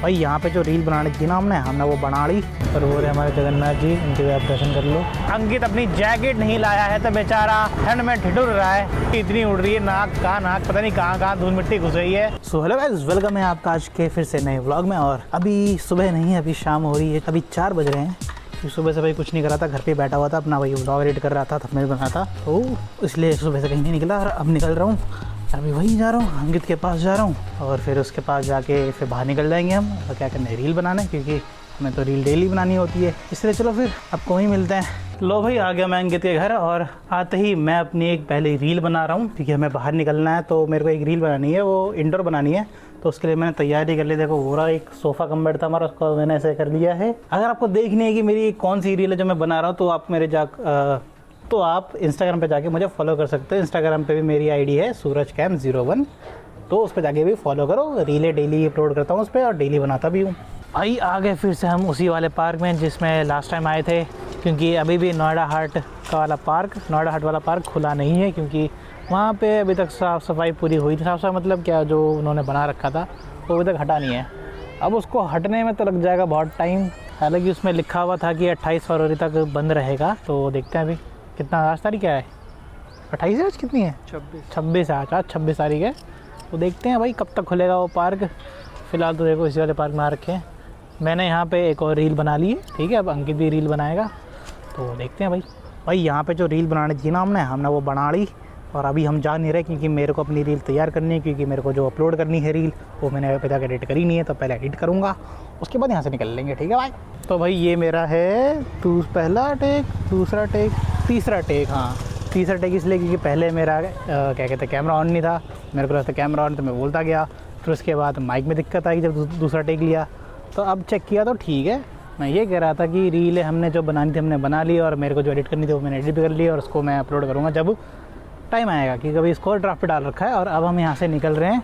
भाई यहाँ पे जो रील बनाने की ना हमने वो बना ली। और वो रहे हमारे जगन्नाथ जी, इनके भी आप दर्शन कर लो। अंकित अपनी जैकेट नहीं लाया है तो बेचारा ठंड में ठिठुर रहा है, इतनी उड़ रही है नाक पता नहीं कहाँ धूल मिट्टी घुस रही है। सो हेलो गाइस, वेलकम है आपका आज के फिर से नए व्लॉग में। और अभी सुबह नहीं है, अभी शाम हो रही है, अभी 4 बज रहे हैं। सुबह से भाई कुछ नहीं करा था, घर पे बैठा हुआ था, अपना वही व्लॉग एडिट कर रहा था, थंबनेल बना था, तो इसलिए सुबह से कहीं नहीं निकला। और अब निकल रहा हूँ, अभी वहीं जा रहा हूँ, अंकित के पास जा रहा हूँ। और फिर उसके पास जाके फिर बाहर निकल जाएंगे हम, और क्या करना, रील बनाने, क्योंकि हमें तो रील डेली बनानी होती है। इसलिए चलो फिर आपको वहीं मिलते हैं। लो भाई, आ गया मैं अंकित के घर, और आते ही मैं अपनी एक पहले रील बना रहा हूँ, क्योंकि हमें बाहर निकलना है। तो मेरे को एक रील बनानी है, वो इंडोर बनानी है, तो उसके लिए मैंने तैयारी कर ली। देखो वो रहा एक सोफ़ा कम बेड था हमारा, उसको मैंने ऐसे कर लिया है। अगर आपको देखनी है कि मेरी कौन सी रील है जो मैं बना रहा हूँ, तो आप इंस्टाग्राम पे जाके मुझे फॉलो कर सकते हो। इंस्टाग्राम पे भी मेरी आईडी है surajcam01, तो उस पर जाके भी फॉलो करो। रीलें डेली अपलोड करता हूँ उस पर, और डेली बनाता भी हूँ। आई आ गए फिर से हम उसी वाले पार्क में जिसमें लास्ट टाइम आए थे, क्योंकि अभी भी नोएडा हाट वाला पार्क खुला नहीं है, क्योंकि वहाँ पे अभी तक साफ़ सफाई पूरी हुई थी। साफ़ सफाई मतलब क्या, जो उन्होंने बना रखा था वो अभी तक हटा नहीं है। अब उसको हटने में तो लग जाएगा बहुत टाइम। हालांकि उसमें लिखा हुआ था कि 28 फरवरी तक बंद रहेगा, तो देखते हैं अभी कितना, आज तारीख क्या है, 28 है, आज कितनी है, 26 है, आज 26 तारीख है। तो देखते हैं भाई कब तक खुलेगा वो पार्क। फ़िलहाल तो देखो इसी वाले पार्क में आ रखे हैं। मैंने यहाँ पे एक और रील बना ली है, ठीक है, अब अंकित भी रील बनाएगा, तो देखते हैं भाई यहाँ पे जो रील बनानी थी ना हमने वो बना ली। और अभी हम जा नहीं रहे, क्योंकि मेरे को अपनी रील तैयार करनी है, क्योंकि मेरे को जो अपलोड करनी है रील, वो मैंने पहले एडिट करी नहीं है, तो पहले एडिट करूँगा, उसके बाद यहाँ से निकल लेंगे, ठीक है भाई। तो भाई ये मेरा है पहला टेक, दूसरा टेक, तीसरा टेक। हाँ, तीसरा टेक इसलिए क्योंकि पहले मेरा क्या कहते हैं, कैमरा ऑन नहीं था, मेरे को लगता कैमरा ऑन, तो मैं बोलता गया। फिर उसके बाद माइक में दिक्कत आई जब दूसरा टेक लिया, तो अब चेक किया तो ठीक है। मैं ये कह रहा था कि रील हमने जो बनानी थी हमने बना ली, और मेरे को जो एडिट करनी थी वो मैंने एडिट कर ली, और उसको मैं अपलोड करूँगा जब टाइम आएगा, क्योंकि अभी इसको ड्राफ्ट पे डाल रखा है। और अब हम यहाँ से निकल रहे हैं,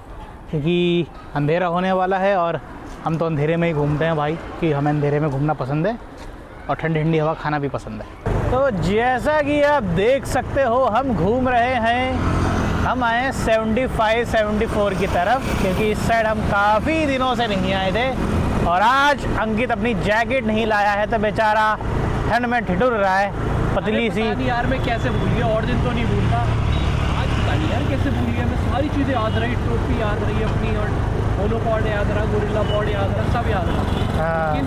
क्योंकि अंधेरा होने वाला है, और हम तो अंधेरे में ही घूमते हैं भाई, कि हमें अंधेरे में घूमना पसंद है, और ठंडी ठंडी हवा खाना भी पसंद है। तो जैसा कि आप देख सकते हो, हम घूम रहे हैं, हम आए 75-74 की तरफ, क्योंकि इस साइड हम काफ़ी दिनों से नहीं आए थे। और आज अंकित अपनी जैकेट नहीं लाया है, तो बेचारा ठंड में ठिठुर रहा है, पतली सी। यार मैं कैसे भूल गया, और दिन तो नहीं भूलता, आज पता नहीं यार कैसे भूल गया। मैं सारी चीज़ें याद रही, टोपी याद रही अपनी, और मोनोपॉड याद रहा, गोरिल्ला पॉड याद रहा, सब याद रहा, लेकिन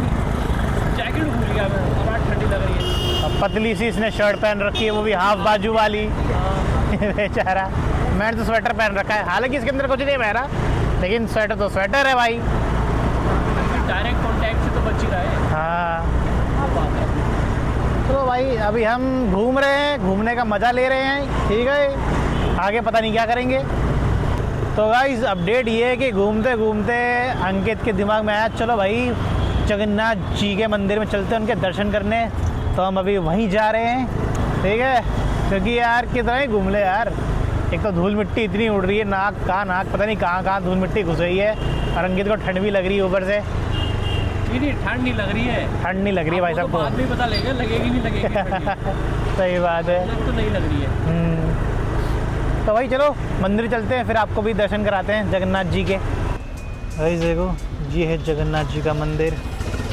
जैकेट भूल गया मैं। अब आज ठंडी लग रही है। पतली सी इसने शर्ट पहन रखी है, वो भी हाफ बाजू वाली। बेचारा, मैंने तो स्वेटर पहन रखा है, हालांकि इसके अंदर कुछ नहीं पहना, लेकिन स्वेटर तो स्वेटर है भाई, डायरेक्ट कॉन्टैक्ट से तो बच ही रहा है। हाँ बात है। तो भाई अभी हम घूम रहे हैं, घूमने का मज़ा ले रहे हैं, ठीक है, आगे पता नहीं क्या करेंगे। तो गाइस अपडेट ये है कि घूमते घूमते अंकित के दिमाग में आया, चलो भाई जगन्नाथ जी के मंदिर में चलते हैं उनके दर्शन करने। तो हम अभी वहीं जा रहे हैं, ठीक है, क्योंकि यार कितना ही घूम ले यार, एक तो धूल मिट्टी इतनी उड़ रही है, नाक पता नहीं कहाँ धूल मिट्टी घुस रही है, और अंकित को ठंड भी लग रही है ऊपर से। नहीं, ठंड नहीं लग रही है, ठंड नहीं लग रही है भाई साहब को, बाद में पता लगेगा, लगेगी नहीं लगेगी। सही बात है, तो नहीं लग रही है। तो भाई चलो मंदिर चलते हैं, फिर आपको भी दर्शन कराते हैं जगन्नाथ जी के। भाई देखो ये है जगन्नाथ जी का मंदिर,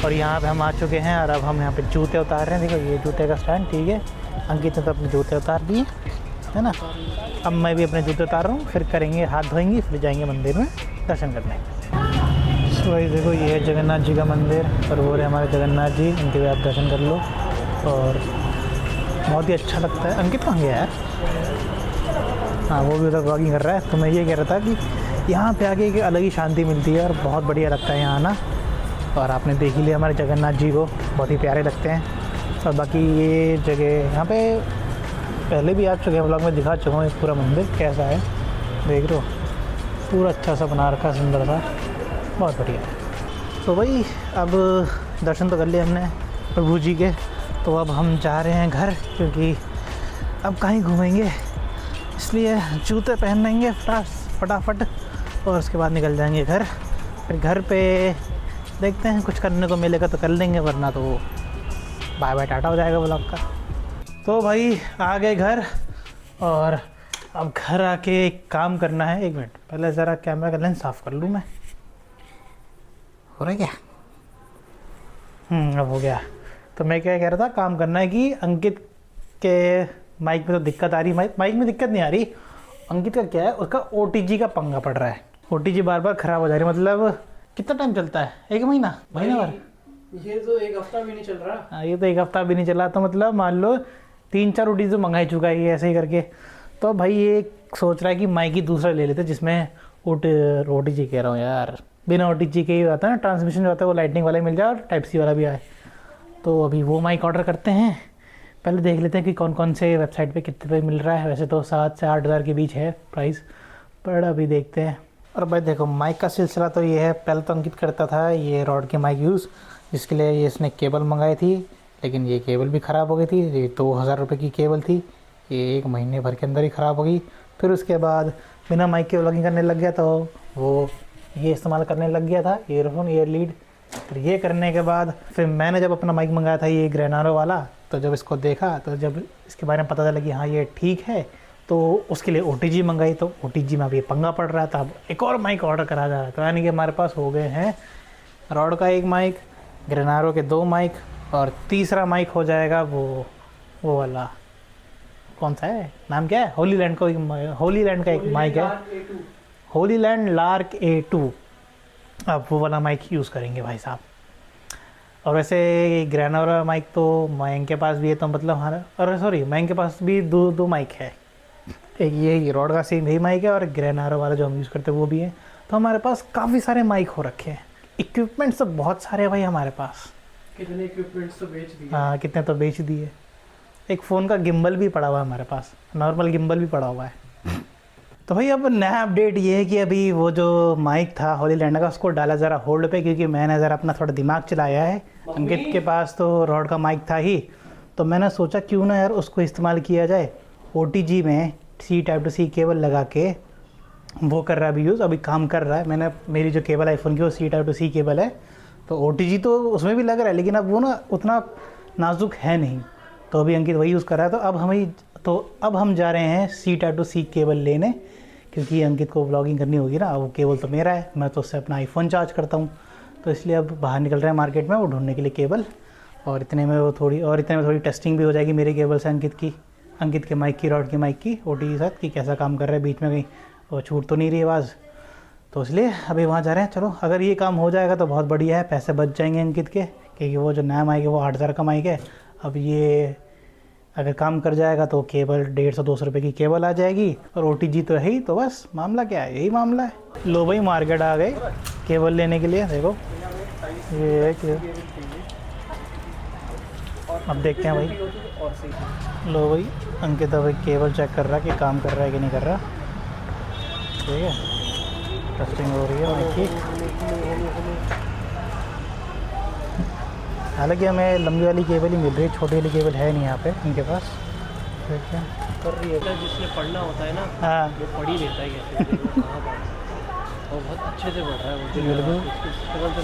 और यहाँ पे हम आ चुके हैं, और अब हम यहाँ पे जूते उतार रहे हैं। देखो ये जूते का स्टैंड, ठीक है, अंकित ने तो अपने जूते उतार दिए है ना, अब मैं भी अपने जूते उतार रहा हूँ, फिर करेंगे हाथ धोएंगे, फिर जाएंगे मंदिर में दर्शन करने। तो भाई देखो ये है जगन्नाथ जी का मंदिर, और वो रहे हमारे जगन्नाथ जी, इनके भी आप दर्शन कर लो, और बहुत ही अच्छा लगता है। अंकित कहाँ गया यार? हाँ, वो भी उधर वॉकिंग कर रहा है। तो मैं ये कह रहा था कि यहाँ पे आके एक अलग ही शांति मिलती है, और बहुत बढ़िया लगता है यहाँ आना। और आपने देख ही लिया हमारे जगन्नाथ जी को, बहुत ही प्यारे लगते हैं। और बाकी ये जगह यहाँ पे पहले भी आ चुके हैं, व्लॉग में दिखा चुका हूँ, एक पूरा मंदिर कैसा है देख लो, पूरा अच्छा सा बना रखा, सुंदर सा, बहुत बढ़िया है। तो भाई अब दर्शन तो कर लिए हमने प्रभु जी के, तो अब हम जा रहे हैं घर, क्योंकि अब कहीं घूमेंगे, इसलिए जूते पहन लेंगे फटाफट, और उसके बाद निकल जाएंगे घर। फिर घर पे देखते हैं, कुछ करने को मिलेगा तो कर लेंगे, वरना तो बाय बाय टाटा हो जाएगा व्लॉग का। तो भाई आ गए घर, और अब घर आके एक काम करना है। 1 मिनट, पहले ज़रा कैमरा का लेंस साफ़ कर लूँ मैं। हो रहा है क्या? अब हो गया। तो मैं क्या कह रहा था, काम करना है कि अंकित के माइक में तो दिक्कत आ रही, माइक में दिक्कत नहीं आ रही, अंकित का क्या है, उसका OTG का पंगा पड़ रहा है। OTG बार बार ख़राब हो जा रही है। मतलब कितना टाइम चलता है? 1 महीना भर? ये तो 1 हफ्ता भी नहीं चल रहा। हाँ, ये तो 1 हफ्ता भी नहीं चला। तो मतलब मान लो 3-4 OTG तो मंगा ही चुका है ये ऐसे ही करके। तो भाई ये सोच रहा है कि माइक ही दूसरा ले लेते जिसमें OTG कह रहा हूँ यार, बिना OTG के ही आता है ना, ट्रांसमिशन जो आता है वो लाइटनिंग वाला ही मिल जाए और टाइप सी वाला भी आए। तो अभी वो माइक ऑर्डर करते हैं। पहले देख लेते हैं कि कौन कौन से वेबसाइट पे कितने पे मिल रहा है। वैसे तो 7 से 8 हज़ार के बीच है प्राइस, पर अभी देखते हैं। और भाई देखो, माइक का सिलसिला तो ये है, पहले तो अंकित करता था ये रॉड के माइक यूज़, जिसके लिए ये इसने केबल मंगाई थी, लेकिन ये केबल भी ख़राब हो गई थी। ये 2000 रुपये की केबल थी, ये 1 महीने भर के अंदर ही ख़राब हो गई। फिर उसके बाद बिना माइक के व्लॉगिंग करने लग गया, तो वो ये इस्तेमाल करने लग गया था, ईयरफोन ईयर लीड। फिर ये करने के बाद फिर मैंने जब अपना माइक मंगाया था ये ग्रेनारो वाला, तो जब इसको देखा, तो जब इसके बारे में पता चला कि हाँ ये ठीक है, तो उसके लिए OTG मंगाई। तो OTG में अभी पंगा पड़ रहा था, अब एक और माइक ऑर्डर करा जा रहा था। यानी कि हमारे पास हो गए हैं रॉड का 1 माइक, ग्रेनारो के 2 माइक, और तीसरा माइक हो जाएगा वो वाला, कौन सा है, नाम क्या है, होलीलैंड का एक माइक है, होलीलैंड लार्क A2। अब वो वाला माइक यूज़ करेंगे भाई साहब। और वैसे ग्रेनारो माइक तो मयंक के पास भी है, तो मतलब हमारा, और सॉरी मयंक के पास भी दो माइक है, एक ये रॉड का सेम यही माइक है, और ग्रेनारो वाला जो हम यूज़ करते हैं वो भी है। तो हमारे पास काफ़ी सारे माइक हो रखे हैं, इक्विपमेंट्स तो बहुत सारे हैं भाई हमारे पास। कितने इक्विपमेंट्स तो बेच दिए। हाँ, कितने तो बेच दिए। एक फ़ोन का गिम्बल भी पड़ा हुआ है हमारे पास, नॉर्मल गिम्बल भी पड़ा हुआ है। तो भाई अब नया अपडेट ये है कि अभी वो जो माइक था होलीलैंड का, उसको डाला ज़रा होल्ड पे, क्योंकि मैंने ज़रा अपना थोड़ा दिमाग चलाया है। अंकित के पास तो रॉड का माइक था ही, तो मैंने सोचा क्यों ना यार उसको इस्तेमाल किया जाए। OTG में C type two C cable लगा के वो कर रहा है अभी यूज़, अभी काम कर रहा है। मैंने मेरी जो केबल आईफोन की वो C type two C cable है, तो OTG तो उसमें भी लग रहा है, लेकिन अब वो ना उतना नाजुक है नहीं, तो अभी अंकित वही यूज़ कर रहा है। तो अब हम जा रहे हैं C type two C cable लेने, क्योंकि अंकित को व्लॉगिंग करनी होगी ना। वो केबल तो मेरा है, मैं तो उससे अपना आईफोन चार्ज करता हूँ, तो इसलिए अब बाहर निकल रहे हैं मार्केट में वो ढूंढने के लिए केबल। और इतने में थोड़ी टेस्टिंग भी हो जाएगी मेरी केबल से अंकित के माइक की, रॉड के माइक की OTG साथ, कि कैसा काम कर रहा है, बीच में कहीं वो छूट तो नहीं रही आवाज़। तो इसलिए अभी वहाँ जा रहे हैं। चलो, अगर ये काम हो जाएगा तो बहुत बढ़िया है, पैसे बच जाएंगे अंकित के, क्योंकि वो जो नया माइक है वो 8000 का माइक है। अब ये अगर काम कर जाएगा तो केबल 150-200 रुपये की केबल आ जाएगी, और OTG तो है ही, तो बस मामला क्या है, यही मामला है। लो भाई, मार्केट आ गए केबल लेने के लिए। देखो ये है कि अब देखते हैं भाई। लो भाई, अंकित भाई केबल चेक कर रहा है कि काम कर रहा है कि नहीं कर रहा। ठीक है, टेस्टिंग हो रही है माइक की। हालांकि हमें लंबी वाली केबल ही मिल रही है, छोटी वाली केबल है नहीं यहाँ पे इनके पास। ठीक है, कर रही है जिसने पढ़ना होता है ना, हाँ वो पढ़ ही लेता है कैसे और बहुत अच्छे से पढ़ रहा है वो, बिल्कुल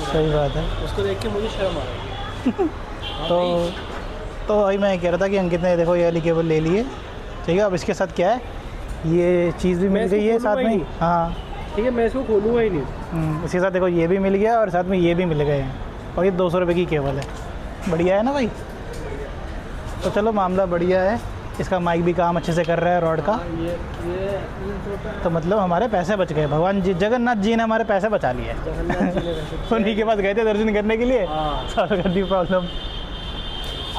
सही बात है। उसको देख के मुझे शर्म आ रही है। तो वही मैं कह रहा था कि अंकित ने देखो ये वाली केबल ले ली है। ठीक है, अब इसके साथ क्या है, ये चीज़ भी मिल गई है साथ में। हाँ ठीक है, मैं इसको खोलूँगा ही नहीं। इसके साथ देखो ये भी मिल गया, और साथ में ये भी मिल गए हैं, और ये 200 रुपये की केबल है। बढ़िया है ना भाई। तो चलो, मामला बढ़िया है। इसका माइक भी काम अच्छे से कर रहा है रॉड का। तो मतलब हमारे पैसे बच गए। भगवान जी, जगन्नाथ जी ने हमारे पैसे बचा लिए। उन्हीं के पास गए थे दर्शन करने के लिए, सॉल्व कर दी प्रॉब्लम।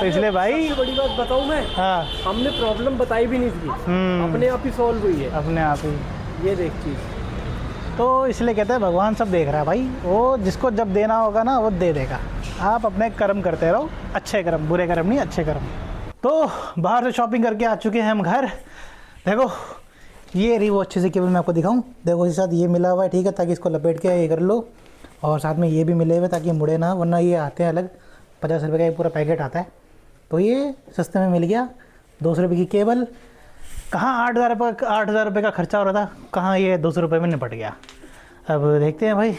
तो इसलिए भाई, बड़ी बात बताऊँ मैं, हाँ, हमने प्रॉब्लम बताई भी नहीं थी, अपने आप ही सॉल्व हुई है, अपने आप ही। ये देख चीज़। तो इसलिए कहते हैं भगवान सब देख रहा है भाई, वो जिसको जब देना होगा ना वो दे देगा। आप अपने कर्म करते रहो, अच्छे कर्म, बुरे कर्म नहीं, अच्छे कर्म। तो बाहर से शॉपिंग करके आ चुके हैं हम घर। देखो ये रही वो अच्छे से केबल, मैं आपको दिखाऊं। देखो इसके साथ ये मिला हुआ है, ठीक है, ताकि इसको लपेट के ये कर लो, और साथ में ये भी मिले हुए ताकि मुड़े ना, वरना ये आते हैं अलग, 50 रुपये का ये पूरा पैकेट आता है। तो ये सस्ते में मिल गया। 200 रुपये की केबल, कहाँ 8,000 रुपये का खर्चा हो रहा था, कहाँ ये 200 रुपये में निपट गया। अब देखते हैं भाई।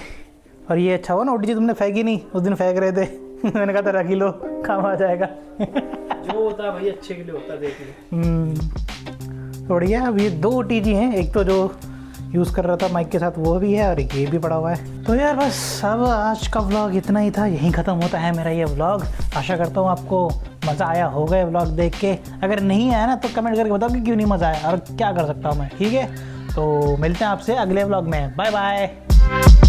और ये अच्छा हुआ ना OTG तुमने फेंकी नहीं, उस दिन फेंक रहे थे मैंने कहा था रख ही लो, काम आ जाएगा जो होता है भाई अच्छे के लिए होता है, देख लो। बढ़िया। अब ये 2 OTG हैं, एक तो जो यूज़ कर रहा था माइक के साथ, वो भी है और ये भी पड़ा हुआ है। तो यार बस अब आज का व्लॉग इतना ही था, यहीं ख़त्म होता है मेरा ये व्लॉग। आशा करता हूँ आपको मज़ा आया होगा ये व्लॉग देख के। अगर नहीं आया ना तो कमेंट करके बताओ कि क्यों नहीं मज़ा आया और क्या कर सकता हूँ मैं, ठीक है। तो मिलते हैं आपसे अगले व्लॉग में, बाय बाय।